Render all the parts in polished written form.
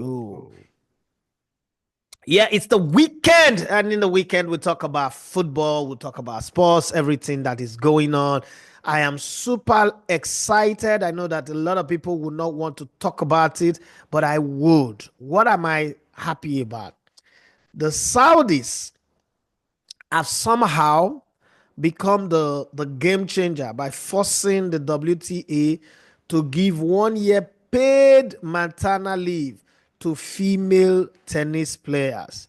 go. Yeah, it's the weekend. And in the weekend, we talk about football, we'll talk about sports, everything that is going on. I am super excited. I know that a lot of people would not want to talk about it, but I would. What am I happy about? The Saudis have somehow become the game changer by forcing the WTA to give 1 year paid maternal leave to female tennis players.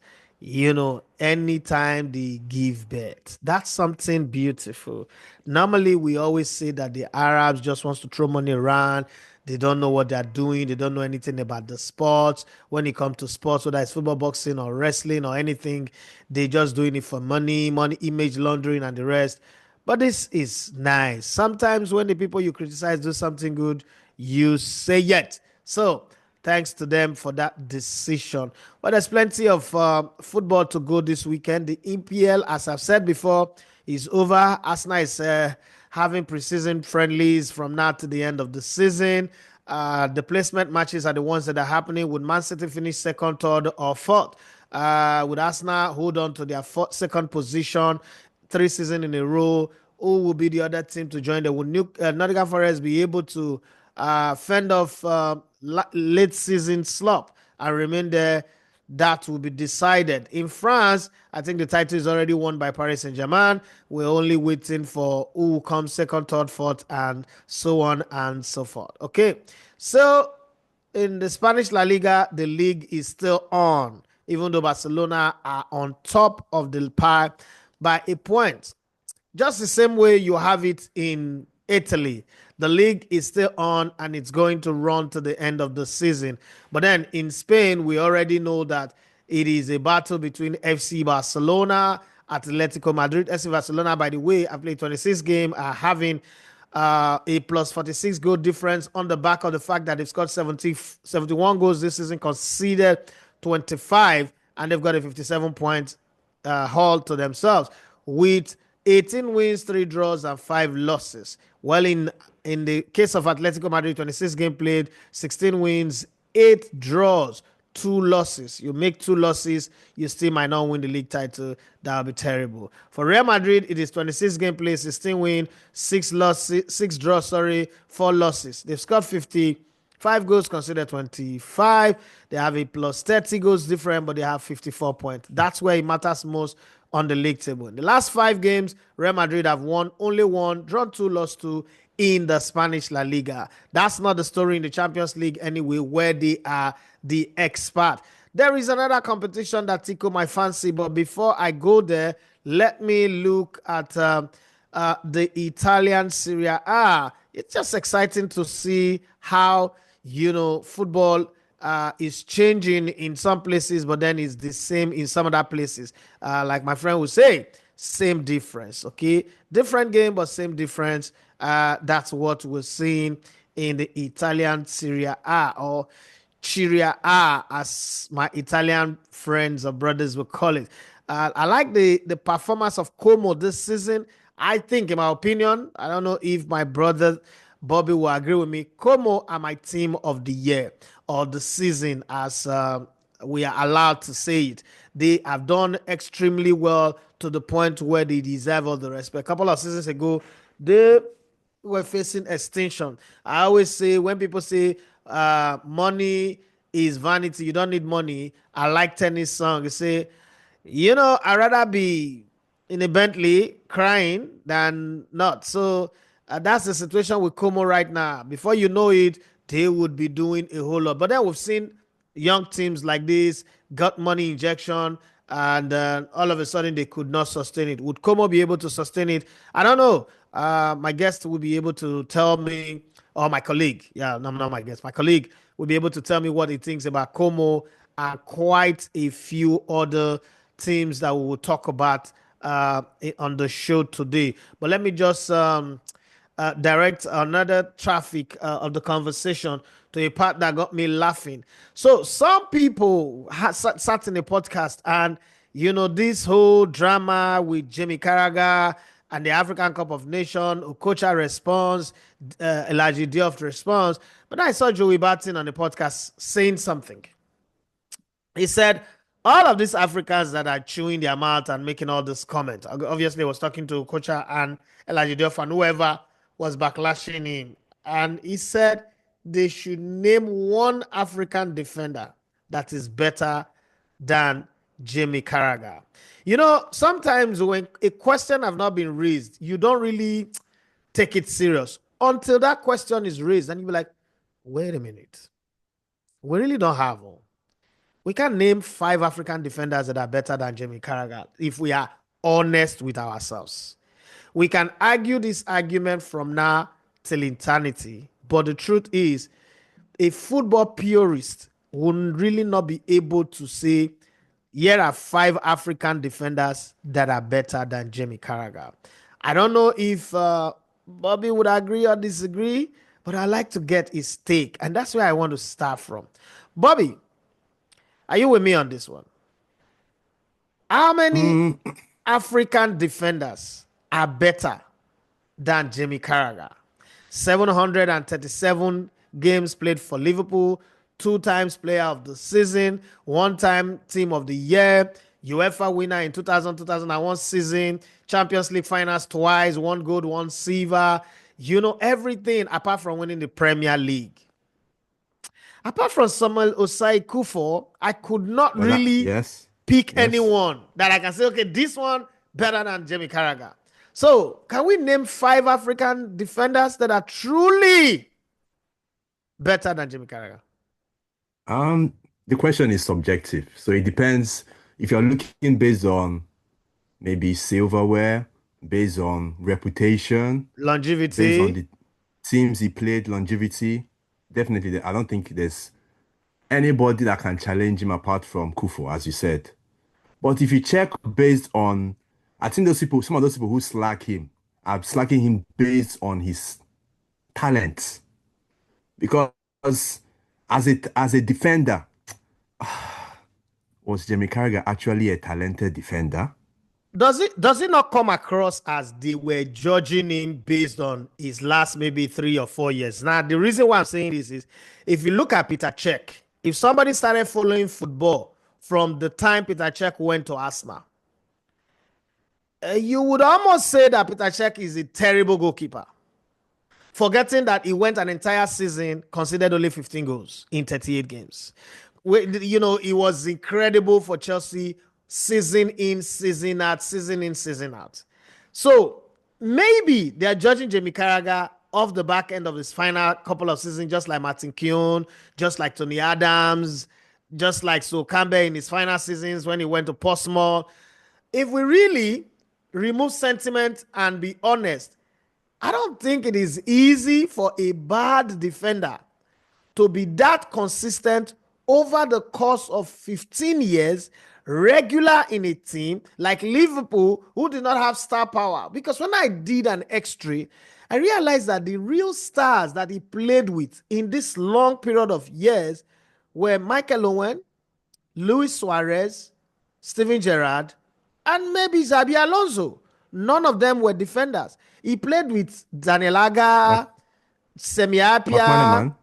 Anytime they give birth, that's something beautiful. Normally, we always say that the Arabs just wants to throw money around. They don't know what they're doing. They don't know anything about the sports. When it comes to sports, whether it's football, boxing, or wrestling, or anything, they just doing it for money, image laundering, and the rest. But this is nice. Sometimes when the people you criticize do something good, you say yet. So thanks to them for that decision. But there's plenty of football to go this weekend. The EPL, as I've said before, is over. Arsenal is having preseason friendlies from now to the end of the season. The placement matches are the ones that are happening. Would Man City finish second, third, or fourth? Would Arsenal hold on to their second position 3 seasons in a row? Who will be the other team to join them? Would Nottingham Forest be able to fend off late season slump and remain there? That will be decided. In France, I think the title is already won by Paris Saint-Germain. We're only waiting for who comes second, third, fourth, and so on and so forth. Okay, so in the Spanish La Liga, the league is still on, even though Barcelona are on top of the pie by a point. Just the same way you have it in Italy. The league is still on and it's going to run to the end of the season. But then in Spain, we already know that it is a battle between FC Barcelona, Atletico Madrid. FC Barcelona, by the way, I played 26 games, are having a plus 46 goal difference on the back of the fact that they've scored 71 goals this season, conceded 25, and they've got a 57-point haul to themselves with 18 wins, 3 draws, and 5 losses. Well, in the case of Atletico Madrid, 26 games played, 16 wins, 8 draws, 2 losses. You make 2 losses, you still might not win the league title. That would be terrible. For Real Madrid, it is 26 games played, 16 wins, 6 draws, 4 losses. They've scored 55 goals, considered 25. They have a plus 30 goals different, but they have 54 points. That's where it matters most on the league table. In the last 5 games, Real Madrid have only won, drawn 2, lost 2 in the Spanish La Liga. That's not the story in the Champions League anyway, where they are the expert. There is another competition that tickled my fancy, but before I go there, let me look at the Italian Serie A. It's just exciting to see how football is changing in some places, but then it's the same in some other places. Like my friend would say, same difference. Okay, different game, but same difference. That's what we're seeing in the Italian Serie A, or Serie A, as my Italian friends or brothers will call it. I like the performance of Como this season. I think, in my opinion, I don't know if my brother Bobby will agree with me, Como are my team of the year or the season, as we are allowed to say it. They have done extremely well to the point where they deserve all the respect. A couple of seasons ago, they were facing extinction. I always say, when people say money is vanity, you don't need money. I like tennis song. You say, I'd rather be in a Bentley crying than not. So that's the situation with Como right now. Before you know it, they would be doing a whole lot. But then we've seen young teams like this got money injection, and all of a sudden they could not sustain it. Would Como be able to sustain it? I don't know. My guest will be able to tell me, or my colleague. Yeah, no, not my guest. My colleague will be able to tell me what he thinks about Como and quite a few other teams that we will talk about on the show today. But let me just direct another traffic of the conversation to a part that got me laughing. So some people sat in a podcast, and this whole drama with Jamie Carragher and the African Cup of Nations, Okocha response, Elijah Diop response. But I saw Joey Barton on the podcast saying something. He said, all of these Africans that are chewing their mouth and making all this comment. Obviously, I was talking to Kocha and Elijah Duff and whoever was backlashing him. And he said they should name one African defender that is better than Jamie Carragher. You know, sometimes when a question have not been raised, you don't really take it serious until that question is raised, and you be like, wait a minute, we really don't have one. We can name 5 African defenders that are better than Jamie Carragher if we are honest with ourselves. We can argue this argument from now till eternity, but the truth is, a football purist will really not be able to say, here are 5 African defenders that are better than Jamie Carragher. I don't know if Bobby would agree or disagree, but I like to get his take, and that's where I want to start from. Bobby, are you with me on this one? How many Mm, African defenders are better than Jamie Carragher? 737 games played for Liverpool, 2 times player of the season, 1 time team of the year, UEFA winner in 2000-2001 season, Champions League finals twice, 1 gold, 1 silver. You know, everything apart from winning the Premier League. Apart from Samuel Osai Kufo, I could not well, that, really yes, pick yes. anyone that I can say, okay, this one better than Jamie Carragher. So, can we name 5 African defenders that are truly better than Jamie Carragher? Um, the question is subjective, so it depends if you're looking based on maybe silverware, based on reputation, based on Longevity. the teams he played, longevity. Definitely, I don't think there's anybody that can challenge him apart from Kufo, as you said. But if you check based on, I think those people, some of those people who slack him, are slacking him based on his talent. Because as a defender, was Jamie Carragher actually a talented defender? Does it not come across as they were judging him based on his last maybe 3 or 4 years? Now, the reason why I'm saying this is if you look at Peter Cech, if somebody started following football from the time Peter Cech went to Arsenal, you would almost say that Peter Cech is a terrible goalkeeper, forgetting that he went an entire season, considered only 15 goals in 38 games. You know, it was incredible for Chelsea season in, season out, season in, season out. So maybe they're judging Jamie Carragher off the back end of his final couple of seasons, just like Martin Keown, just like Tony Adams, just like So Campbell in his final seasons when he went to Portsmouth. If we really remove sentiment and be honest, I don't think it is easy for a bad defender to be that consistent over the course of 15 years, regular in a team like Liverpool, who did not have star power. Because when I did an X-ray, I realized that the real stars that he played with in this long period of years were Michael Owen, Luis Suarez, Steven Gerrard, and maybe Xabi Alonso. None of them were defenders. He played with Daniel Mac Aga, Semi Apia, McManaman,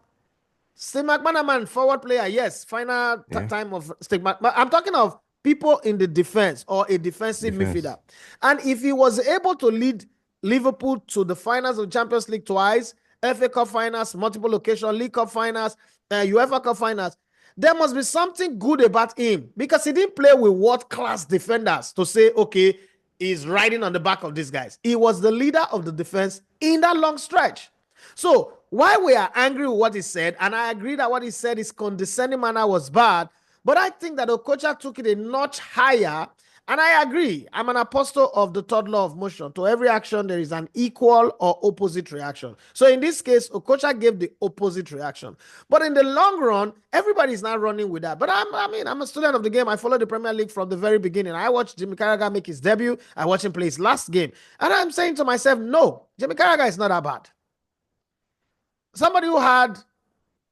Steve McManaman, forward player, yes. Final yeah, time of Steve McManaman. I'm talking of people in the defense or a defensive defense. midfielder. And if he was able to lead Liverpool to the finals of Champions League twice, FA Cup finals, multiple occasions, League Cup finals, UEFA Cup finals, there must be something good about him because he didn't play with world-class defenders to say, okay, he's riding on the back of these guys. He was the leader of the defense in that long stretch. So while we are angry with what he said, and I agree that what he said, his condescending manner was bad, but I think that Okocha took it a notch higher. And I agree. I'm an apostle of the third law of motion. To every action, there is an equal or opposite reaction. So in this case, Okocha gave the opposite reaction. But in the long run, everybody's not running with that. But I'm a student of the game. I follow the Premier League from the very beginning. I watched Jimmy Carragher make his debut. I watched him play his last game. And I'm saying to myself, no, Jimmy Carragher is not that bad. Somebody who had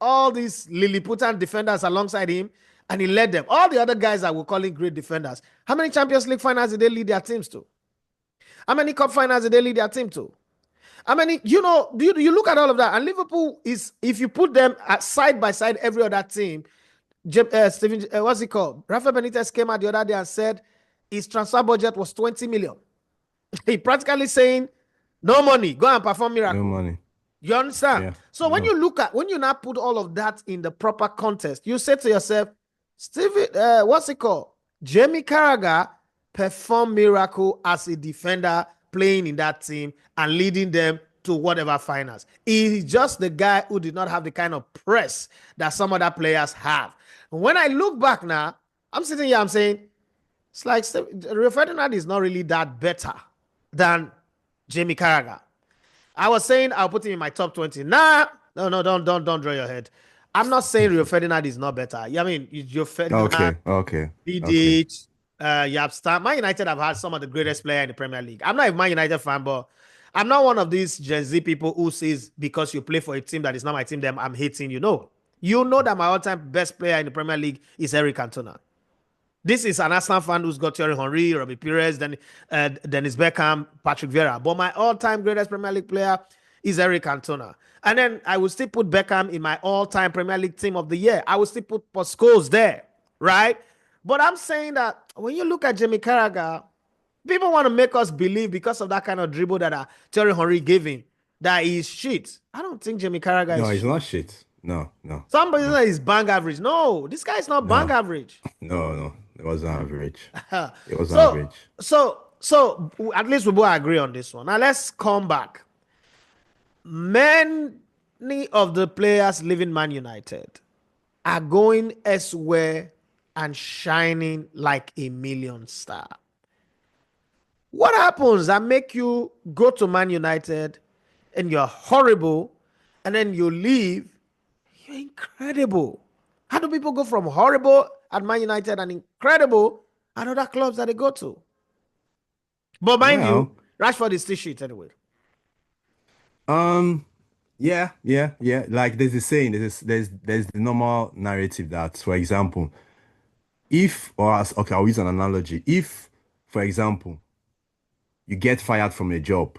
all these Lilliputian defenders alongside him, and he led them. All the other guys that we're calling great defenders. How many Champions League finals did they lead their teams to? How many cup finals did they lead their team to? How many, you look at all of that, and Liverpool is, if you put them side by side every other team, Steven, what's it called? Rafael Benitez came out the other day and said his transfer budget was 20 million. He practically saying, no money, go and perform No miracle. money. You understand? Yeah. So when No. you look at when you now put all of that in the proper context, you say to yourself, Stevie, what's it called? Jamie Carragher performed miracle as a defender playing in that team and leading them to whatever finals. He's just the guy who did not have the kind of press that some other players have. When I look back now, I'm sitting here, I'm saying, it's like Rio Ferdinand is not really that better than Jamie Carragher. I was saying I'll put him in my top 20. Nah, no, don't draw your head. I'm not saying Rio Ferdinand is not better. Yeah, I mean, Rio Ferdinand, Okay. Okay. Okay. Vidic, Yapstam. Man United have had some of the greatest players in the Premier League. I'm not a Man United fan, but I'm not one of these Gen Z people who says because you play for a team that is not my team, then I'm hating you. No. You know that my all-time best player in the Premier League is Eric Cantona. This is an Arsenal fan who's got Thierry Henry, Robbie Perez, Dennis Beckham, Patrick Vieira. But my all-time greatest Premier League player is Eric Cantona. And then I will still put Beckham in my all-time Premier League team of the year. I will still put Scholes there, right? But I'm saying that when you look at Jamie Carragher, people want to make us believe because of that kind of dribble that Thierry Henry gave him that he's shit. I don't think Jamie Carragher is No, it's shit. not shit. No, no, Somebody no, says he's bang average. No, this guy is not bang no, average. no, no. It wasn't average. It was so average. so at least we both agree on this one. Now let's come back. Many of the players leaving Man United are going elsewhere and shining like a million star. What happens that make you go to Man United and you're horrible and then you leave? You're incredible. How do people go from horrible at Man United and incredible at other clubs that they go to? But mind you, Well, Rashford is still shit anyway. um, yeah, yeah, yeah. Like there's a saying, there's the normal narrative that, for example, if or as okay, I'll use an analogy. If, for example, you get fired from a job,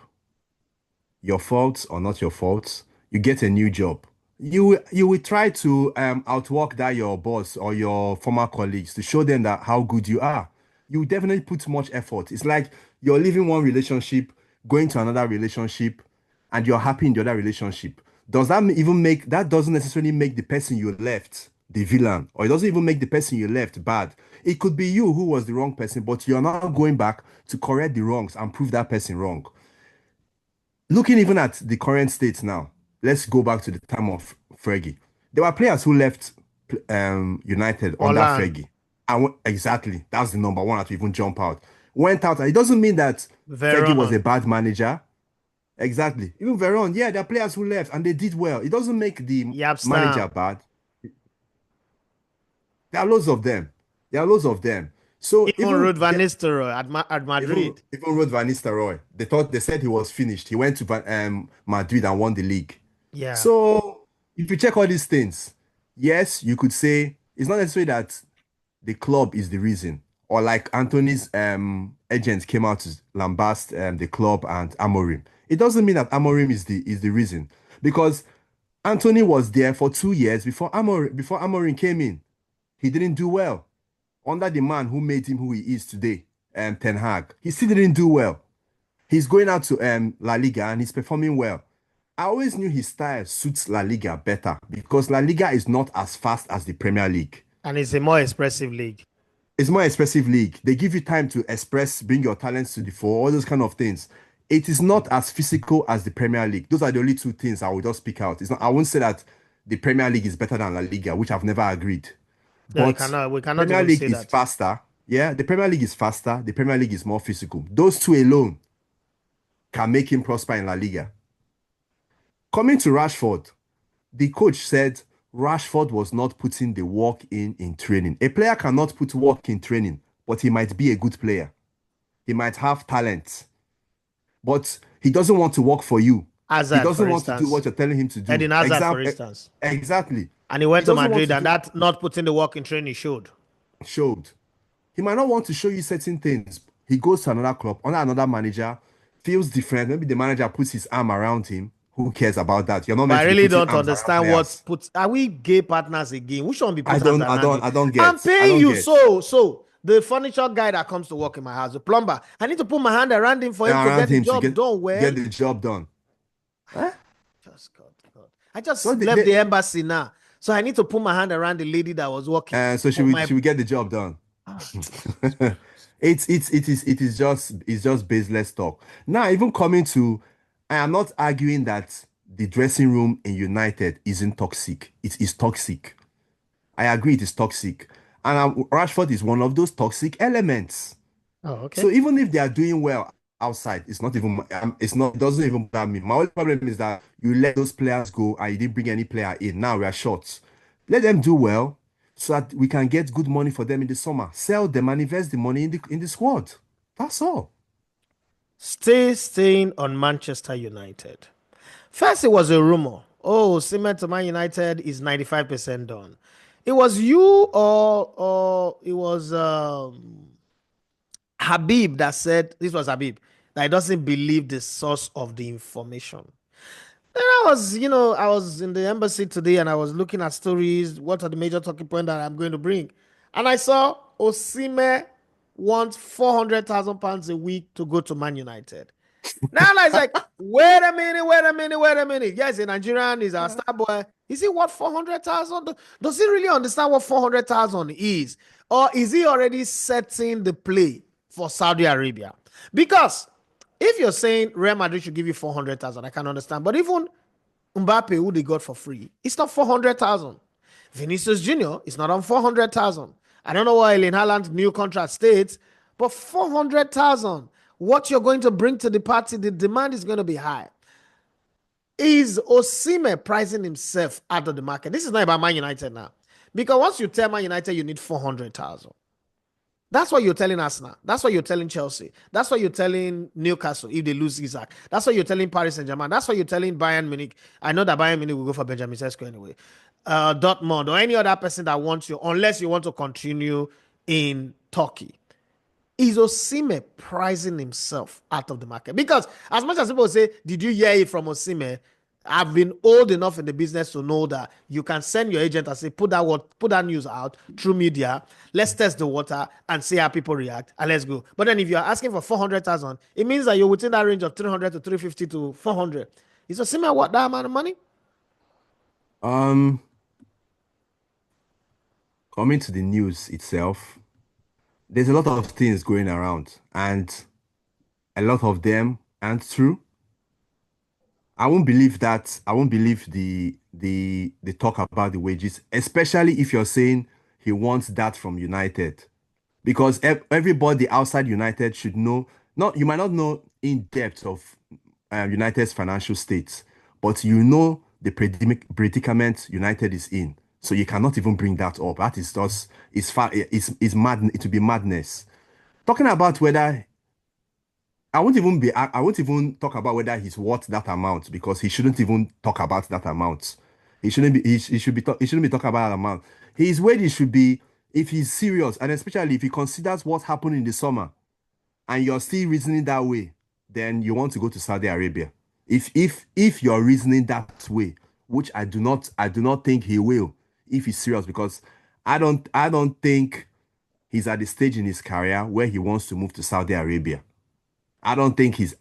your faults or not your faults, you get a new job. You will try to outwork that your boss or your former colleagues to show them that how good you are. You definitely put much effort. It's like you're leaving one relationship, going to another relationship, and you're happy in the other relationship. Does that even make that doesn't necessarily make the person you left the villain, or it doesn't even make the person you left bad. It could be you who was the wrong person, but you're not going back to correct the wrongs and prove that person wrong. Looking even at the current state now, let's go back to the time of Fergie. There were players who left United under Holland, Fergie. Exactly, that's the number one that even jump out. Went out. It doesn't mean that Fergie was a Veron, bad manager. Exactly. Even Veron, yeah, there are players who left and they did well. It doesn't make the manager Yapstam, bad. There are loads of them. There are loads of them. So even Ruud van Nistelrooy at even Madrid. even Rod Van Nistelrooy, they said he was finished. He went to Madrid and won the league. Yeah. So if you check all these things, yes, you could say it's not necessarily that the club is the reason, or like Anthony's agent came out to lambast the club and Amorim. It doesn't mean that Amorim is the reason because Anthony was there for 2 years before Amorim came in. He didn't do well under the man who made him who he is today, Ten Hag. He still didn't do well. He's going out to La Liga and he's performing well. I always knew his style suits La Liga better because La Liga is not as fast as the Premier League. And it's a more expressive league. It's more expressive league. They give you time to express, bring your talents to the fore, all those kind of things. It is not as physical as the Premier League. Those are the only two things I will just pick out. It's not. I won't say that the Premier League is better than La Liga, which I've never agreed. No, But we cannot Premier even League say is that. faster. Yeah, the Premier League is faster. The Premier League is more physical. Those two alone can make him prosper in La Liga. Coming to Rashford, the coach said Rashford was not putting the work in training. A player cannot put work in training, but he might be a good player. He might have talent, but he doesn't want to work for you. He Hazard, for doesn't want to do what instance. you're telling him to do. Eden Hazard, for instance. Exactly. And he He went to doesn't want Madrid to and do that not putting the work in training showed. showed. He might not want to show you certain things. He goes to another club under another manager, feels different. Maybe the manager puts his arm around him, Who cares about that? You're not But meant I to be really putting don't arms around understand what players. put. Are we gay partners again? Which one be put hands around it? I don't I'm get. I paying don't you. get. So the furniture guy that comes to work in my house, the plumber, I need to put my hand around him for him to Around get the him to job done well. get the job done. Huh? Just God, God. I So just left the embassy now. So I need to put my hand around the lady that was working so for my. she will get the job done. Jesus Christ. It is just baseless talk. Now, even coming to, I am not arguing that the dressing room in United isn't toxic. It is toxic. I agree it is toxic. And Rashford is one of those toxic elements. Oh, So okay. even if they are doing well outside, it doesn't even bother me. My only problem is that you let those players go and you didn't bring any player in. Now we are short. Let them do well so that we can get good money for them in the summer. Sell them and invest the money in the squad. That's all. Staying on Manchester United. First, it was a rumor. Oh, Cement to Man United is 95% done. It was you or it was Habib that said this was Habib that he doesn't believe the source of the information. Then I was in the embassy today and I was looking at stories. What are the major talking points that I'm going to bring? And I saw Osimhen wants £400,000 a week to go to Man United. Now it's like, wait a minute, wait a minute, wait a minute. Yes, a Nigerian is our star boy. Is he what 400,000? Does he really understand what 400,000 is? Or is he already setting the play for Saudi Arabia? Because if you're saying Real Madrid should give you 400,000, I can understand. But even Mbappe, who they got for free, it's not 400,000. Vinicius Jr. is not on 400,000. I don't know what Erling Haaland's new contract states, but 400,000. What you're going to bring to the party, the demand is going to be high. Is Osimhen pricing himself out of the market? This is not about Man United now. Because once you tell Man United you need 400,000, that's what you're telling Arsenal. That's what you're telling Chelsea. That's what you're telling Newcastle if they lose Isaac. That's what you're telling Paris Saint-Germain. That's what you're telling Bayern Munich. I know that Bayern Munich will go for Benjamin Sesko anyway. Dortmund or any other person that wants you, unless you want to continue in Turkey. Is Osimhen pricing himself out of the market? Because as much as people say, did you hear it from Osimhen? I've been old enough in the business to know that you can send your agent and say, put that news out through media. Let's test the water and see how people react, and let's go. But then if you're asking for 400,000, it means that you're within that range of 300 to 350 to 400. Is Osimhen what that amount of money? Um, Coming to the news itself, there's a lot of things going around, and a lot of them aren't true. I won't believe that. I won't believe the talk about the wages, especially if you're saying he wants that from United. Because everybody outside United should know. Not you might not know in depth of United's financial states, but you know the predicament United is in. So you cannot even bring that up. That is just is mad. It would be madness. Talking about whether I won't even talk about whether he's worth that amount because he shouldn't even talk about that amount. He shouldn't be talking about that amount. His wages should be if he's serious and especially if he considers what happened in the summer and you're still reasoning that way, then you want to go to Saudi Arabia. If you're reasoning that way, which I do not think he will if he's serious because I don't think he's at the stage in his career where he wants to move to Saudi Arabia. I don't think he's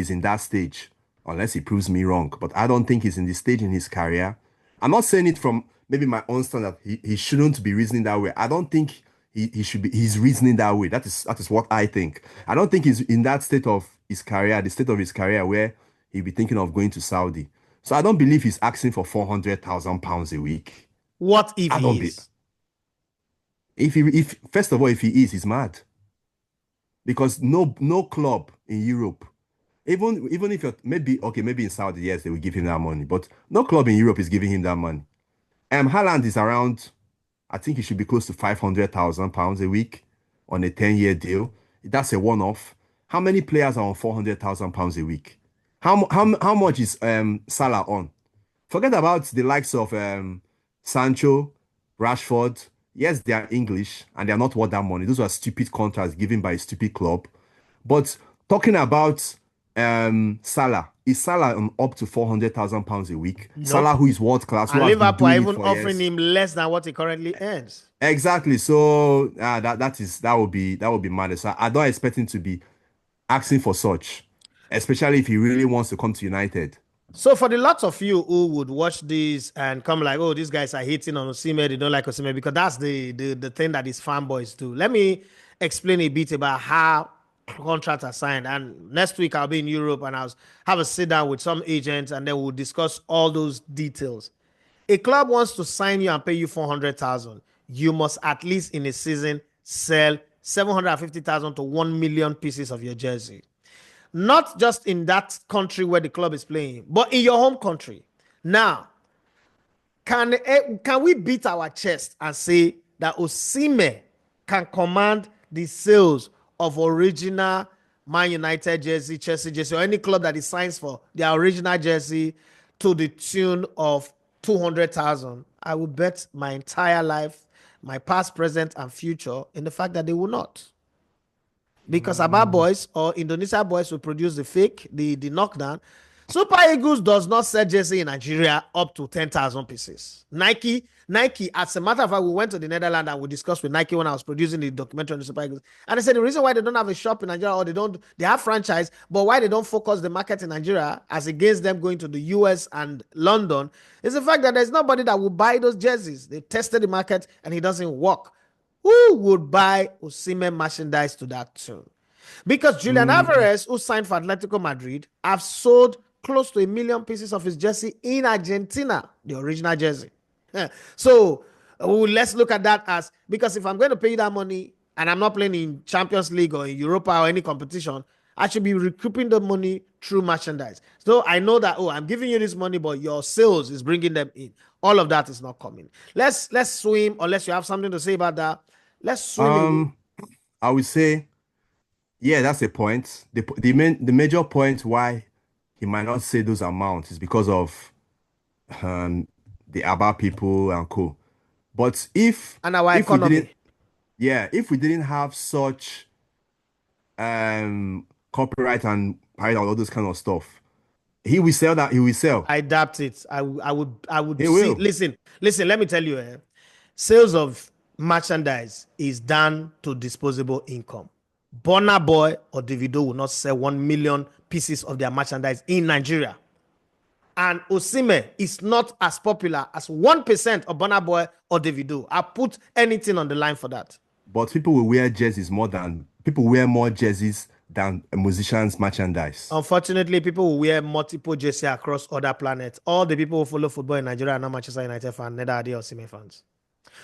in that stage, unless he proves me wrong. But I don't think he's in the stage in his career. I'm not saying it from maybe my own standard. He shouldn't be reasoning that way. I don't think he should be he's reasoning that way. That is what I think. I don't think he's in that state of his career, the state of his career where he'd be thinking of going to Saudi. So I don't believe he's asking for £400,000 a week. What if I don't he be is? if first of all, if he is, he's mad. Because no club in Europe, even if you're maybe okay, maybe in Saudi, yes, they will give him that money, but no club in Europe is giving him that money. Haaland is around, I think he should be close to £500,000 a week on a 10-year deal. That's a one-off. How many players are on £400,000 a week? How much is Salah on? Forget about the likes of Sancho, Rashford. Yes, they are English and they are not worth that money. Those are stupid contracts given by a stupid club. But talking about Salah, is Salah on up to £400,000 a week? Salah, Nope. who is world class, who And has been Liverpool are doing it even for offering years. him less than what he currently earns. Exactly. So that would be mad. So I don't expect him to be asking for such, especially if he really wants to come to United. So for the lots of you who would watch this and come like, oh, these guys are hating on Osimhen, they don't like Osimhen because that's the thing that these fanboys do. Let me explain a bit about how contracts are signed. And next week I'll be in Europe and I'll have a sit down with some agents and then we'll discuss all those details. A club wants to sign you and pay you 400,000. You must at least in a season sell 750,000 to 1 million pieces of your jersey, not just in that country where the club is playing, but in your home country. Now, can we beat our chest and say that Osimhen can command the sales of original Man United jersey, Chelsea jersey, or any club that he signs for their original jersey to the tune of 200,000? I will bet my entire life, my past, present, and future, in the fact that they will not, because Sabah Mm, boys or Indonesia boys will produce the fake, the knockdown. Super Eagles does not sell jersey in Nigeria up to 10,000 pieces. Nike, as a matter of fact, we went to the Netherlands and we discussed with Nike when I was producing the documentary on the Super Eagles. And they said the reason why they don't have a shop in Nigeria, or they have franchise, but why they don't focus the market in Nigeria as against them going to the US and London, is the fact that there's nobody that will buy those jerseys. They tested the market and it doesn't work. Who would buy Osimhen merchandise to that tune? Because Julian mm, Alvarez, who signed for Atletico Madrid, have sold close to 1 million pieces of his jersey in Argentina, the original jersey. So let's look at that as, because if I'm going to pay you that money and I'm not playing in Champions League or in Europa or any competition, I should be recouping the money through merchandise. So I know that, oh, I'm giving you this money, but your sales is bringing them in. All of that is not coming. Let's swim, unless you have something to say about that. Let's swim in. um, I would say, yeah, that's a point. The major point why he might not say those amounts is because of um the ABBA people and co. But if And our if we didn't, economy. yeah, if we didn't have such copyright and pirate and all those kind of stuff, he will sell that. He will sell. I adapt it. I would He see. will. Listen. Let me tell you, sales of merchandise is down to disposable income. Burna Boy or Davido will not sell 1 million pieces of their merchandise in Nigeria, and Osimhen is not as popular as 1% of Burna Boy or Davido. I put anything on the line for that. But people wear more jerseys than a musician's merchandise. Unfortunately, people will wear multiple jerseys across other planets. All the people who follow football in Nigeria are not Manchester United fans, neither are they Osimhen fans.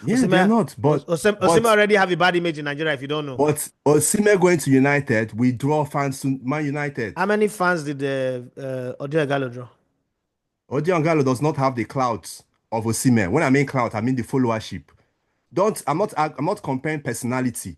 Yeah, they're Osimhen, not. Osimhen already have a bad image in Nigeria if you don't know. But Osimhen going to United, we draw fans to Man United. How many fans did the Odion Gallo draw? Odion Gallo does not have the clout of Osimhen. When I mean clout, I mean the followership. Don't I'm not comparing personality.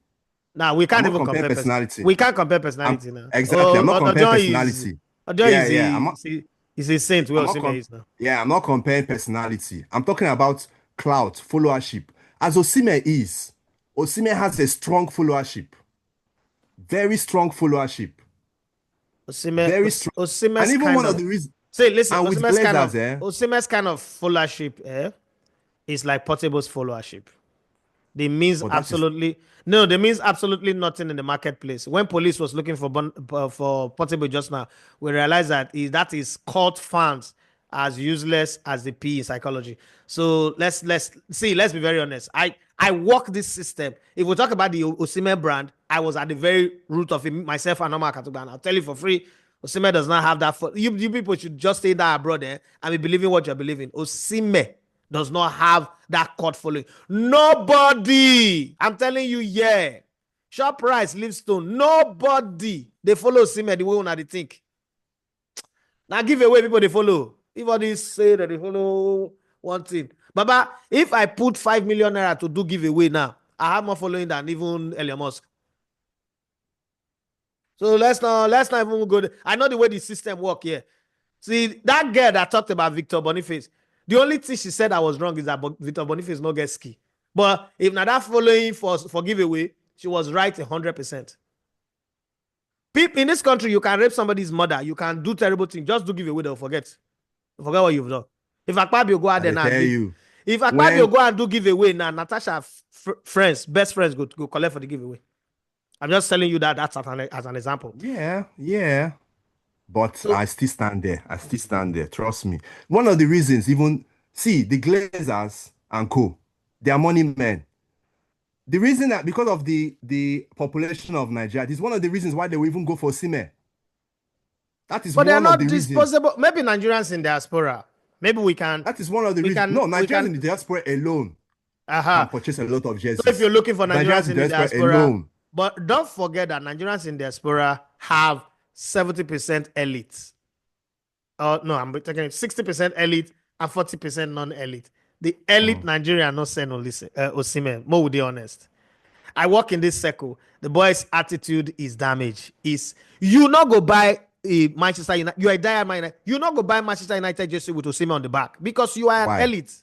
Now we I'm can't not even comparing compare personality. we can't compare I'm personality now. exactly. I'm not Oh, comparing personality. Ojon Yeah, is yeah. is a saint where I'm not Osimhen is now. yeah, I'm not comparing personality. I'm talking about clout, followership. As Osimhen is, Osimhen has a strong followership. Very strong followership. Very strong. And Osimhen's even kind one of of the reasons, say listen, and with Glazers, eh? Osimhen's kind of followership is like Portable's followership. They means But that is absolutely no. They means absolutely nothing in the marketplace. When police was looking for Portable just now, we realized that that is cult fans as useless as the P in psychology. So let's see. Let's be very honest. I work this system. If we talk about the Osimhen brand, I was at the very root of it myself and Omar Katuban. I'll tell you for free. Osimhen does not have that. You people should just stay there abroad and be believing what you're believing. Osimhen does not have that court following. Nobody. I'm telling you, yeah. Sharp Rice, Livingstone, nobody. They follow Osimhen the way una they think. Now give away people they follow. Everybody say that they follow one thing. Baba, if I put 5 million naira to do giveaway now, I have more following than even Elon Musk. So let's not even go there. I know the way the system work here. See, that girl that talked about Victor Boniface, the only thing she said I was wrong is that Victor Boniface no get ski. But if not that following for giveaway, she was right 100%. People in this country, you can rape somebody's mother, you can do terrible things, just do give away, they'll forget what you've done. If Akpabio go out And there they now and tell give, you if Akpabio when, go and do giveaway now, Natasha friends, best friends go collect for the giveaway. I'm just telling you that that's as an example. yeah, yeah. But So, I still stand there. I still stand there. Trust me. One of the reasons, even see the Glazers and co, they are money men. The reason that because of the population of Nigeria, this is one of the reasons why they will even go for Osimhen. That is but they are one of not the reasons. disposable. Maybe Nigerians in diaspora. Maybe we can, That is one of the we reasons. can, No, we Nigerians in can. the diaspora alone can Aha. purchase a lot of So if you're jerseys. looking for Nigerians Nigerians in in the the diaspora diaspora, alone. but don't forget that Nigerians in diaspora have 70% elite. No, I'm taking 60% elite and 40% non-elite. The elite Mm. Nigerian not send Osimhen. More with be honest. I work in this circle. The boy's attitude is damaged. Is you not go buy a Manchester United. You are a diamond United. You not go buy Manchester United jersey with Osimhen on the back because you are an Why? elite.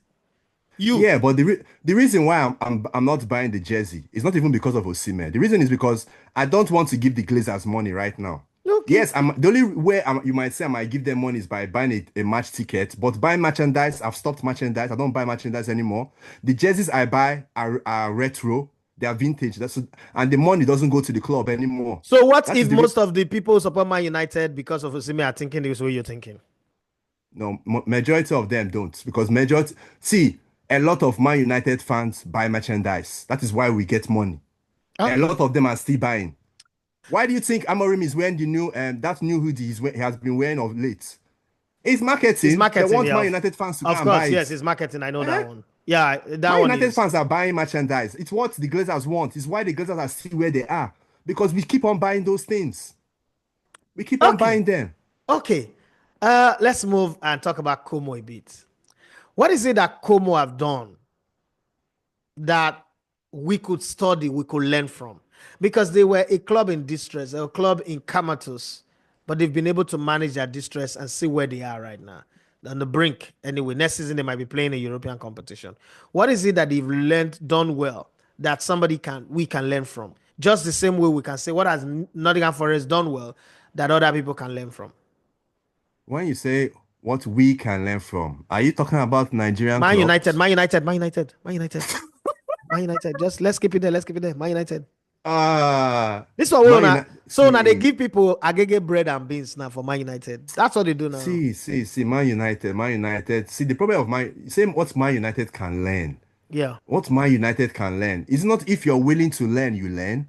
You Yeah, but the reason why I'm not buying the jersey is not even because of Osimhen. The reason is because I don't want to give the Glazers money right now. okay? Yes, I'm the only way you might say I might give them money is by buying a match ticket. But buying merchandise, I've stopped merchandise. I don't buy merchandise anymore. The jerseys I buy are retro. They are vintage. And the money doesn't go to the club anymore. So what That if is the most of the people who support Man United because of Osimhen are thinking this way you're thinking? no majority of them don't because majority see a lot of Man United fans buy merchandise. That is why we get money. A Okay, lot of them are still buying. Why do you think Amorim is wearing the new that new hoodie he has been wearing of late? It's it's marketing. They marketing, want yeah. Man United fans to go Of and buy course, yes, it. it's marketing. I know that Eh? one. Yeah, that Man one United is fans are buying merchandise. It's what the Glazers want. It's why the Glazers are still where they are. Because we keep on buying those things. We keep on okay. buying them. Okay. Let's move and talk about Como a bit. What is it that Como have done that we could study, we could learn from? Because they were a club in distress, a club in comatose, but they've been able to manage their distress and see where they are right now. On the brink, anyway. Next season they might be playing a European competition. What is it that they've learned, done well, that we can learn from? Just the same way we can say what has Nottingham Forest done well that other people can learn from. When you say what we can learn from, are you talking about Nigerian Man United, clubs? Man United, Man United, Man United, Man United. Just let's keep it there. Let's keep it there. Man United. This one we Man wanna. United. So now they See, give people agege bread and beans now for Man United. That's what they do now. Man United, Man United. See, the problem of same what Man United can learn. Yeah. What Man United can learn is not if you're willing to learn, you learn.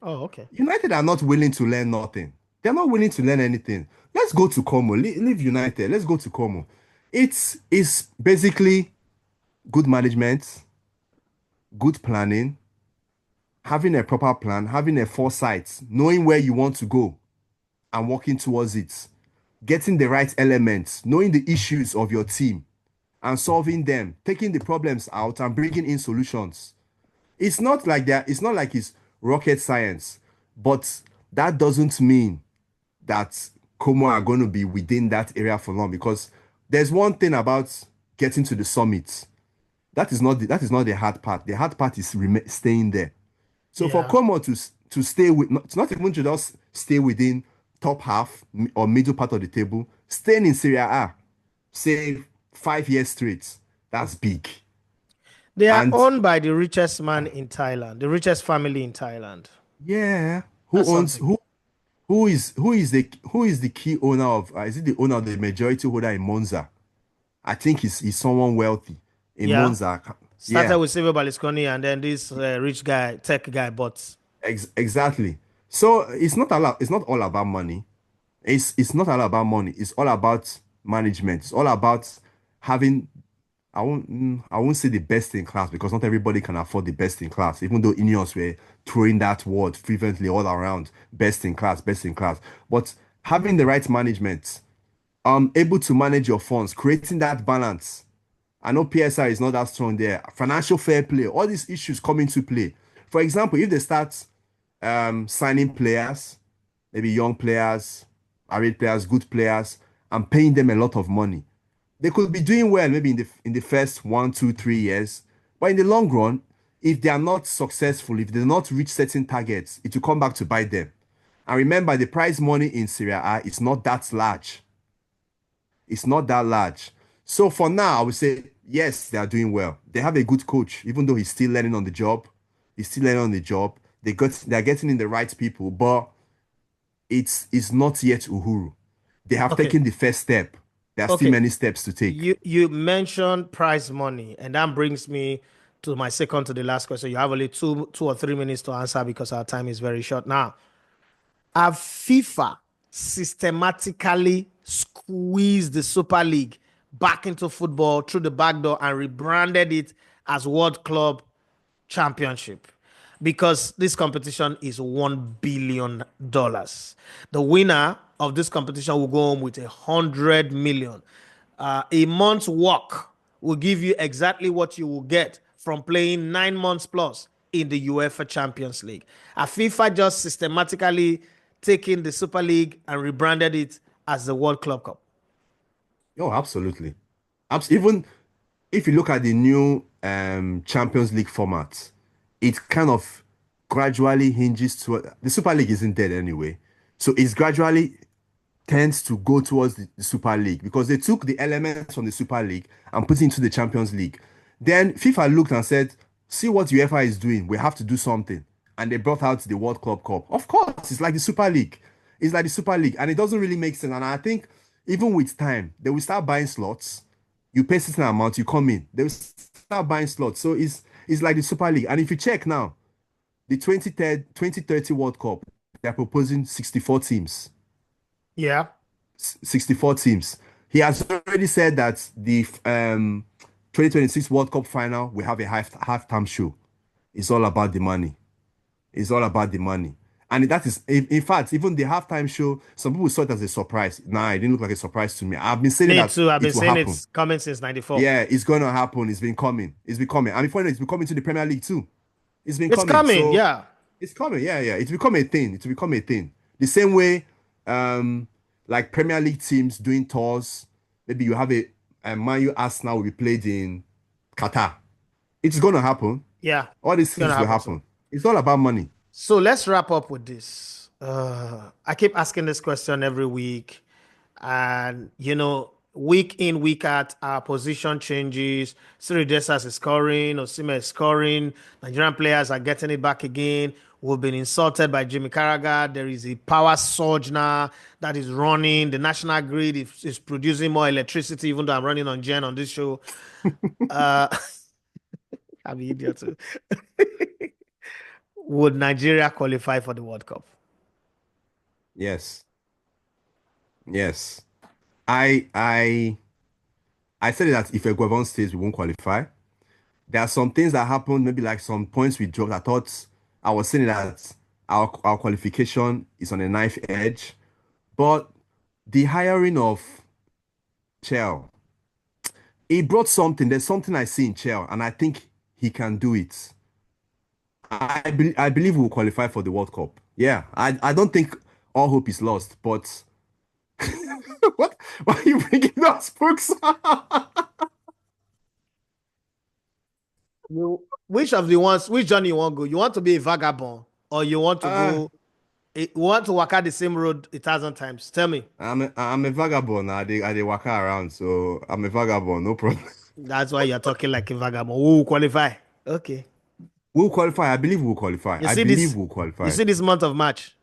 Oh, okay. United are not willing to learn nothing. They're not willing to learn anything. Let's go to Como. Leave United. Let's go to Como. It's basically good management, good planning, having a proper plan, having a foresight, knowing where you want to go and working towards it, getting the right elements, knowing the issues of your team and solving them, taking the problems out and bringing in solutions. It's not like that. It's not like it's rocket science, but that doesn't mean that Como are going to be within that area for long because there's one thing about getting to the summit. That is not the hard part. The hard part is staying there. So for Yeah. Como to stay with not even to just stay within top half or middle part of the table, staying in Serie A, say 5 years straight, that's big. They are And owned by the richest man in Thailand, the richest family in Thailand. yeah, who That's owns something. who is the key owner of is it the owner of the majority holder in Monza? I think he's someone wealthy in Yeah. Monza. Started Yeah, with Silvio Berlusconi and then this rich guy, tech guy, bought. exactly. So it's not all about money. It's not all about money. It's all about management. It's all about having I won't say the best in class because not everybody can afford the best in class, even though Ineos were throwing that word frequently all around, best in class, best in class. But having the right management, able to manage your funds, creating that balance. I know PSR is not that strong there. Financial fair play, all these issues come into play. For example, if they start signing players, maybe young players, average players, good players, and paying them a lot of money. They could be doing well maybe in the first 1, 2, 3 years, but in the long run, if they are not successful, if they do not reach certain targets, it will come back to bite them. And remember, the prize money in Serie A is not that large. It's not that large. So for now, I would say yes, they are doing well. They have a good coach, even though he's still learning on the job. He's still learning on the job. They're getting in the right people, but it's not yet Uhuru. They have Okay. taken the first step. There are still Okay. many steps to take. You mentioned prize money, and that brings me to my second to the last question. You have only 2 or 3 minutes to answer because our time is very short now. Have FIFA systematically squeezed the Super League back into football through the back door and rebranded it as World Club Championship? Because this competition is $1 billion. The winner of this competition will go home with 100 million. A month's work will give you exactly what you will get from playing 9 months plus in the UEFA Champions League. FIFA just systematically taken the Super League and rebranded it as the World Club Cup. Oh, absolutely. Even if you look at the new Champions League format, it kind of gradually hinges to the Super League isn't dead anyway. So it's gradually tends to go towards the Super League because they took the elements from the Super League and put it into the Champions League. Then FIFA looked and said, see what UEFA is doing. We have to do something. And they brought out the World Club Cup. Of course, it's like the Super League. It's like the Super League. And it doesn't really make sense. And I think even with time, they will start buying slots. You pay certain amount, you come in. They will start buying slots. So it's like the Super League. And if you check now, the 2030 World Cup, they're proposing 64 teams. Yeah. 64 teams. He has already said that the 2026 World Cup final will have a halftime show. It's all about the money. It's all about the money. And that is, in fact, even the halftime show, some people saw it as a surprise. Nah, it didn't look like a surprise to me. I've been saying Me that too. I've been it will saying happen. it's coming since 94. Yeah, it's going to happen. It's been coming. It's been coming. And before you know it's been coming to the Premier League too. It's been It's coming. coming. So Yeah. it's coming. Yeah, yeah. It's become a thing. It's become a thing. The same way, um, like Premier League teams doing tours. Maybe you have a Man U Arsenal will be played in Qatar. It's gonna happen. Yeah. All these It's going to things will happen soon. happen. It's all about money. So let's wrap up with this. I keep asking this question every week, and week in, week out, our position changes. Siri Desas is scoring, Osimhen is scoring. Nigerian players are getting it back again. We've been insulted by Jamie Carragher. There is a power surge now that is running. The national grid is producing more electricity, even though I'm running on Gen on this show. Uh, I'm an idiot too. Would Nigeria qualify for the World Cup? Yes. Yes. I I I said that if Eguavon stays, we won't qualify. There are some things that happened, maybe like some points we dropped. I was saying that our qualification is on a knife edge. But the hiring of Chell, he brought something. There's something I see in Chell, and I think he can do it. I believe we'll qualify for the World Cup. Yeah, I don't think all hope is lost, but what? Why are you bringing those books? Which of the ones, which journey you want to go? You want to be a vagabond or you want to uh, go, you want to walk out the same road 1,000 times? Tell me. I'm a vagabond. I dey waka around, so I'm a vagabond. No problem. That's why you're talking like a vagabond. Who will qualify? Okay. We'll qualify. I believe we'll qualify. You I see believe this, we'll you qualify. see this month of March.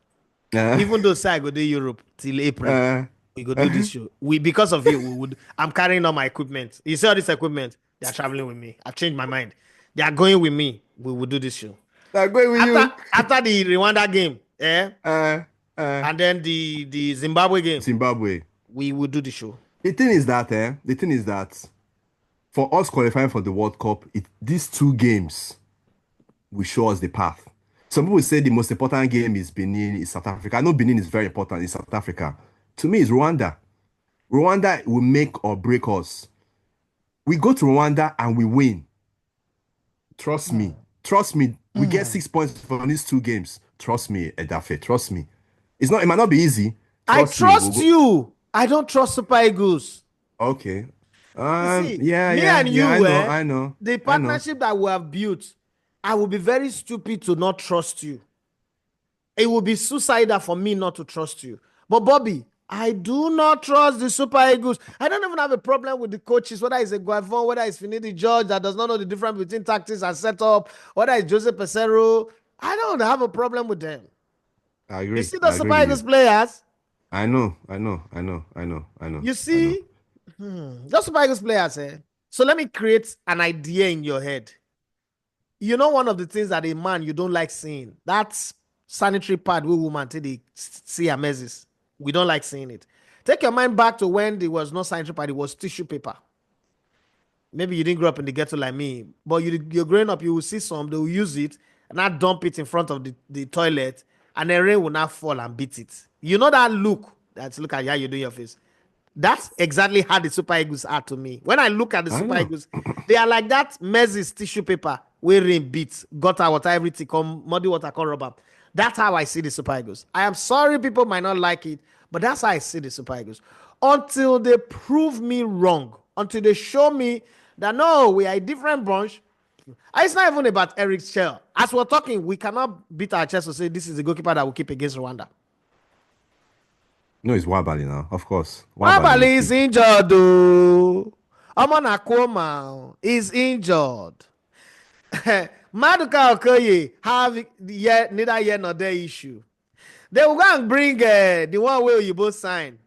Uh, Even though say I go to Europe till April, uh, we go do this show. We because of you, we would. I'm carrying all my equipment. You see all this equipment? They are traveling with me. I've changed my mind. They are going with me. We will do this show. I'm going with After you. after the Rwanda game, Uh, uh, and then the Zimbabwe game, Zimbabwe. we will do the show. The thing is that for us qualifying for the World Cup, these two games will show us the path. Some people say the most important game is Benin, is South Africa. I know Benin is very important in South Africa. To me, it's Rwanda. Rwanda will make or break us. We go to Rwanda and we win. Trust me. Trust me. We get 6 points from these two games. Trust me, Edafe. Trust me. It might not be easy. I Trust me. We'll trust go. you. I don't trust Super Eagles. Okay. You see, Yeah, me yeah, and yeah. I you, know, I know, the I know. partnership that we have built, I will be very stupid to not trust you. It would be suicidal for me not to trust you. But Bobby, I do not trust the Super Eagles. I don't even have a problem with the coaches, whether it's a Guavon, whether it's Finidi George that does not know the difference between tactics and setup, whether it's Jose Pesero. I don't have a problem with them. I You agree. see the I agree Super with Eagles you. players? I know. You I know. see, those Super Eagles players, eh? So let me create an idea in your head. You know, one of the things that a man you don't like seeing, that's sanitary pad we woman till they see a messes. We don't like seeing it. Take your mind back to when there was no sanitary pad, it was tissue paper. Maybe you didn't grow up in the ghetto like me, but you're growing up, you will see some, they will use it and not dump it in front of the toilet, and the rain will not fall and beat it. You know that look? That's look at how you do your face. That's exactly how the Super Eagles are to me. When I look at the I Super know. Eagles, they are like that Mez's tissue paper where rain beats, gutter water, everything, come muddy water, come rubber. That's how I see the Super Eagles. I am sorry people might not like it, but that's how I see the Super Eagles. Until they prove me wrong, until they show me that no, we are a different bunch. It's not even about Eric Shell. As we're talking, we cannot beat our chest to say this is the goalkeeper that will keep against Rwanda. No, it's Wabali now. Of course. Wabali will Wabali is keep. injured, though. Amon Akoma is injured. Maduka Okoye have yet neither yet nor their issue. They will go and bring the one where you both sign,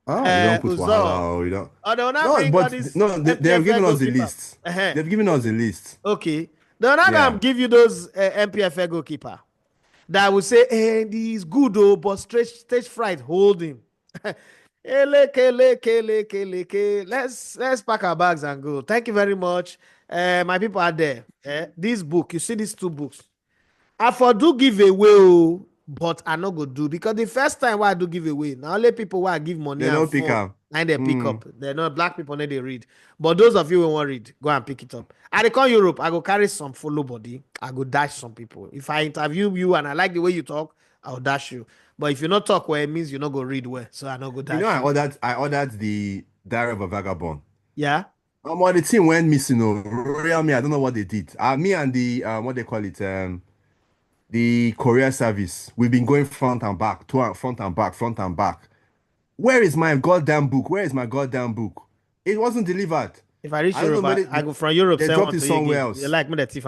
Ah, you don't put Uzor. Wahala or you don't. Or they will not No, bring all but this no, they have MPFL given us the goalkeeper. list. Uh-huh. They've given us the list. Okay. They will not Yeah. going to give you those MPFL goalkeeper that will say, hey, he's good, oh, but stage fright, hold him. Let's pack our bags and go. Thank you very much. My people are there. This book, you see these two books. I for do give away, oh, but I not go do because the first time why I do give away, now only people who I give money They and don't pick phone up. and they pick Mm. up. They're not black people, they read. But those of you who want read, go and pick it up. I come Europe, I go carry some follow body. I go dash some people. If I interview you and I like the way you talk, I'll dash you. But if you not talk well, it means you not go read well. So I not go You know, dash you. I ordered the Diary of a Vagabond. Yeah. Well, the team went missing. Oh, real me, I don't know what they did. Me and the what they call it, the courier service. We've been going front and back, front and back, front and back. Where is my goddamn book? Where is my goddamn book? It wasn't delivered. If I reach I don't know, Europe, maybe I go from Europe, they send dropped one it to you somewhere again. You else. like me the thief